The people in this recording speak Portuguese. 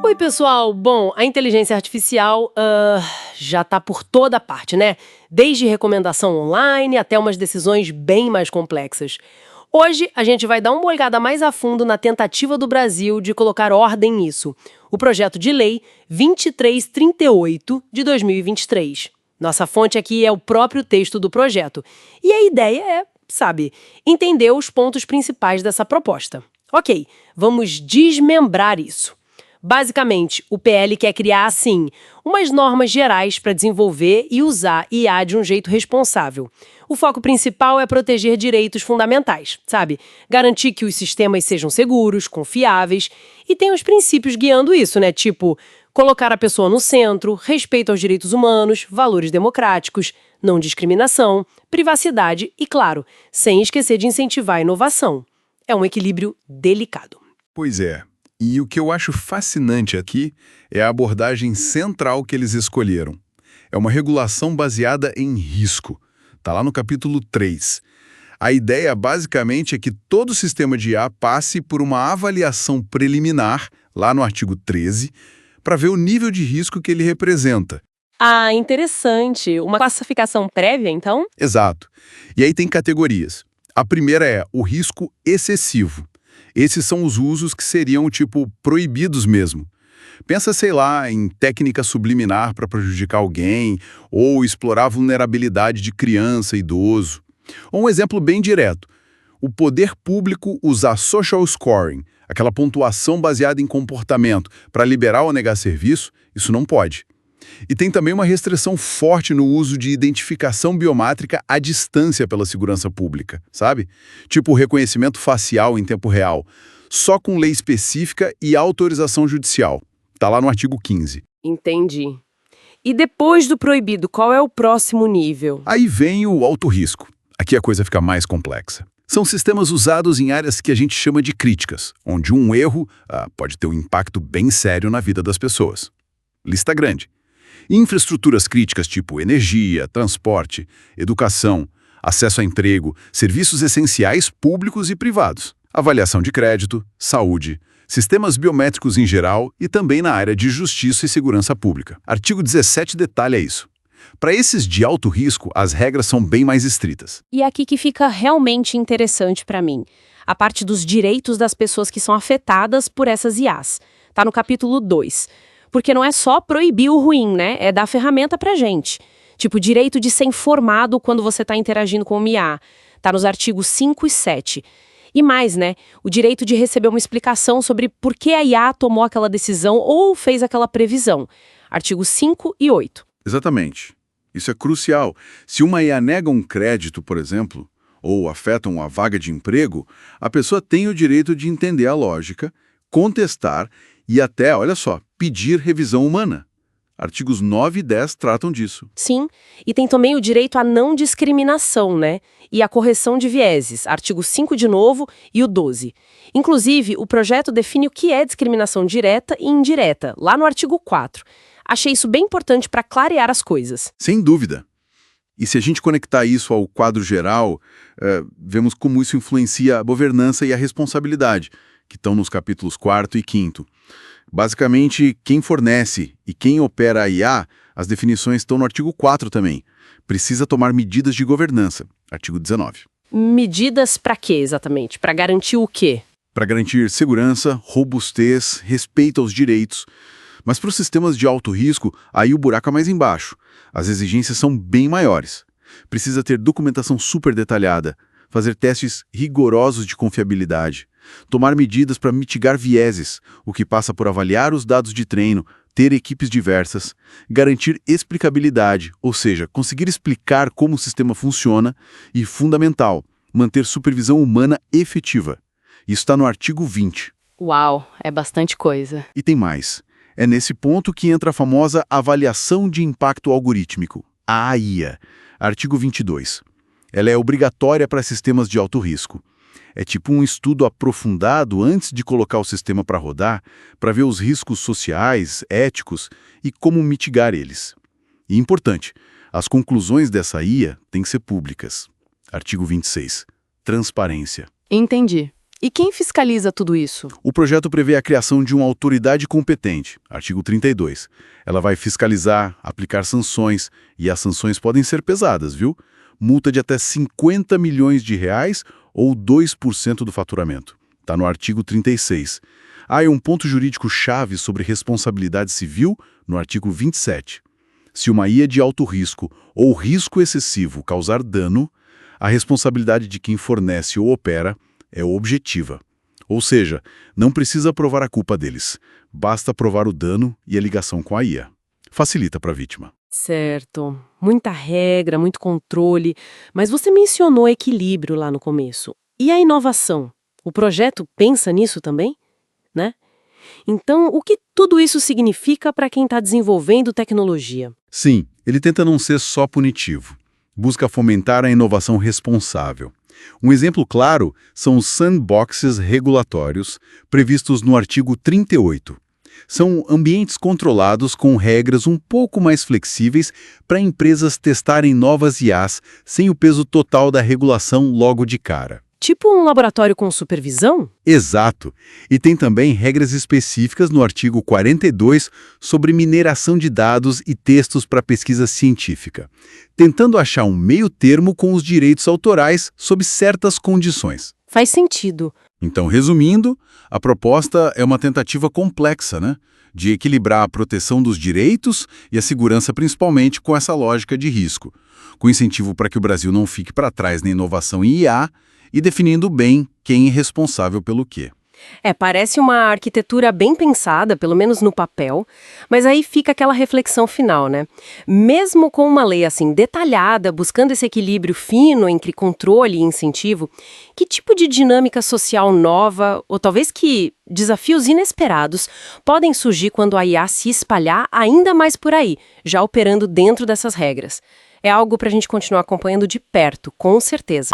Oi, pessoal! Bom, a inteligência artificial já tá por toda parte, né? Desde recomendação online até umas decisões bem mais complexas. Hoje, a gente vai dar uma olhada mais a fundo na tentativa do Brasil de colocar ordem nisso. O projeto de lei 2338 de 2023. Nossa fonte aqui é o próprio texto do projeto. E a ideia é, sabe, entender os pontos principais dessa proposta. Ok, vamos desmembrar isso. Basicamente, o PL quer criar, assim, umas normas gerais para desenvolver e usar IA de um jeito responsável. O foco principal é proteger direitos fundamentais, sabe? Garantir que os sistemas sejam seguros, confiáveis e tem os princípios guiando isso, né? Tipo, colocar a pessoa no centro, respeito aos direitos humanos, valores democráticos, não discriminação, privacidade e, claro, sem esquecer de incentivar a inovação. É um equilíbrio delicado. Pois é. E o que eu acho fascinante aqui é a abordagem central que eles escolheram. É uma regulação baseada em risco. Está lá no capítulo 3. A ideia, basicamente, é que todo sistema de IA passe por uma avaliação preliminar, lá no artigo 13, para ver o nível de risco que ele representa. Ah, interessante. Uma classificação prévia, então? Exato. E aí tem categorias. A primeira é o risco excessivo. Esses são os usos que seriam, tipo, proibidos mesmo. Pensa, sei lá, em técnica subliminar para prejudicar alguém ou explorar a vulnerabilidade de criança e idoso. Ou um exemplo bem direto. O poder público usar social scoring, aquela pontuação baseada em comportamento, para liberar ou negar serviço, isso não pode. E tem também uma restrição forte no uso de identificação biométrica à distância pela segurança pública, sabe? Tipo o reconhecimento facial em tempo real, só com lei específica e autorização judicial. Tá lá no artigo 15. Entendi. E depois do proibido, qual é o próximo nível? Aí vem o alto risco. Aqui a coisa fica mais complexa. São sistemas usados em áreas que a gente chama de críticas, onde um erro pode ter um impacto bem sério na vida das pessoas. Lista grande. Infraestruturas críticas tipo energia, transporte, educação, acesso a emprego, serviços essenciais públicos e privados, avaliação de crédito, saúde, sistemas biométricos em geral e também na área de justiça e segurança pública. Artigo 17 detalha isso. Para esses de alto risco, as regras são bem mais estritas. E é aqui que fica realmente interessante para mim, a parte dos direitos das pessoas que são afetadas por essas IAs. Tá no capítulo 2. Porque não é só proibir o ruim, né? É dar ferramenta pra gente. Tipo, direito de ser informado quando você tá interagindo com o IA. Tá nos artigos 5 e 7. E mais, né? O direito de receber uma explicação sobre por que a IA tomou aquela decisão ou fez aquela previsão. Artigos 5 e 8. Exatamente. Isso é crucial. Se uma IA nega um crédito, por exemplo, ou afeta uma vaga de emprego, a pessoa tem o direito de entender a lógica, contestar e até, olha só, pedir revisão humana. Artigos 9 e 10 tratam disso. Sim, e tem também o direito à não discriminação, né? E à correção de vieses, artigo 5 de novo e o 12. Inclusive, o projeto define o que é discriminação direta e indireta, lá no artigo 4. Achei isso bem importante para clarear as coisas. Sem dúvida. E se a gente conectar isso ao quadro geral, vemos como isso influencia a governança e a responsabilidade, que estão nos capítulos 4 e 5º. Basicamente, quem fornece e quem opera a IA, as definições estão no artigo 4 também. Precisa tomar medidas de governança, artigo 19. Medidas para quê, exatamente? Para garantir o quê? Para garantir segurança, robustez, respeito aos direitos. Mas para os sistemas de alto risco, aí o buraco é mais embaixo. As exigências são bem maiores. Precisa ter documentação super detalhada, fazer testes rigorosos de confiabilidade, tomar medidas para mitigar vieses, o que passa por avaliar os dados de treino, ter equipes diversas, garantir explicabilidade, ou seja, conseguir explicar como o sistema funciona e, fundamental, manter supervisão humana efetiva. Isso está no artigo 20. Uau, é bastante coisa. E tem mais. É nesse ponto que entra a famosa avaliação de impacto algorítmico, a AIA, artigo 22. Ela é obrigatória para sistemas de alto risco. É tipo um estudo aprofundado antes de colocar o sistema para rodar, para ver os riscos sociais, éticos e como mitigar eles. E importante, as conclusões dessa IA têm que ser públicas. Artigo 26. Transparência. Entendi. E quem fiscaliza tudo isso? O projeto prevê a criação de uma autoridade competente, artigo 32. Ela vai fiscalizar, aplicar sanções, e as sanções podem ser pesadas, viu? Multa de até 50 milhões de reais ou 2% do faturamento. Está no artigo 36. E um ponto jurídico chave sobre responsabilidade civil no artigo 27. Se uma IA de alto risco ou risco excessivo causar dano, a responsabilidade de quem fornece ou opera é objetiva. Ou seja, não precisa provar a culpa deles. Basta provar o dano e a ligação com a IA. Facilita para a vítima. Certo. Muita regra, muito controle. Mas você mencionou equilíbrio lá no começo. E a inovação? O projeto pensa nisso também? Né? Então, o que tudo isso significa para quem está desenvolvendo tecnologia? Sim, ele tenta não ser só punitivo. Busca fomentar a inovação responsável. Um exemplo claro são os sandboxes regulatórios previstos no artigo 38. São ambientes controlados com regras um pouco mais flexíveis para empresas testarem novas IAs sem o peso total da regulação logo de cara. Tipo um laboratório com supervisão? Exato. E tem também regras específicas no artigo 42 sobre mineração de dados e textos para pesquisa científica, tentando achar um meio termo com os direitos autorais sob certas condições. Faz sentido. Então, resumindo, a proposta é uma tentativa complexa, né? De equilibrar a proteção dos direitos e a segurança principalmente com essa lógica de risco, com incentivo para que o Brasil não fique para trás na inovação em IA, e definindo bem quem é responsável pelo quê. Parece uma arquitetura bem pensada, pelo menos no papel, mas aí fica aquela reflexão final, né? Mesmo com uma lei assim detalhada, buscando esse equilíbrio fino entre controle e incentivo, que tipo de dinâmica social nova, ou talvez que desafios inesperados, podem surgir quando a IA se espalhar ainda mais por aí, já operando dentro dessas regras? É algo para a gente continuar acompanhando de perto, com certeza.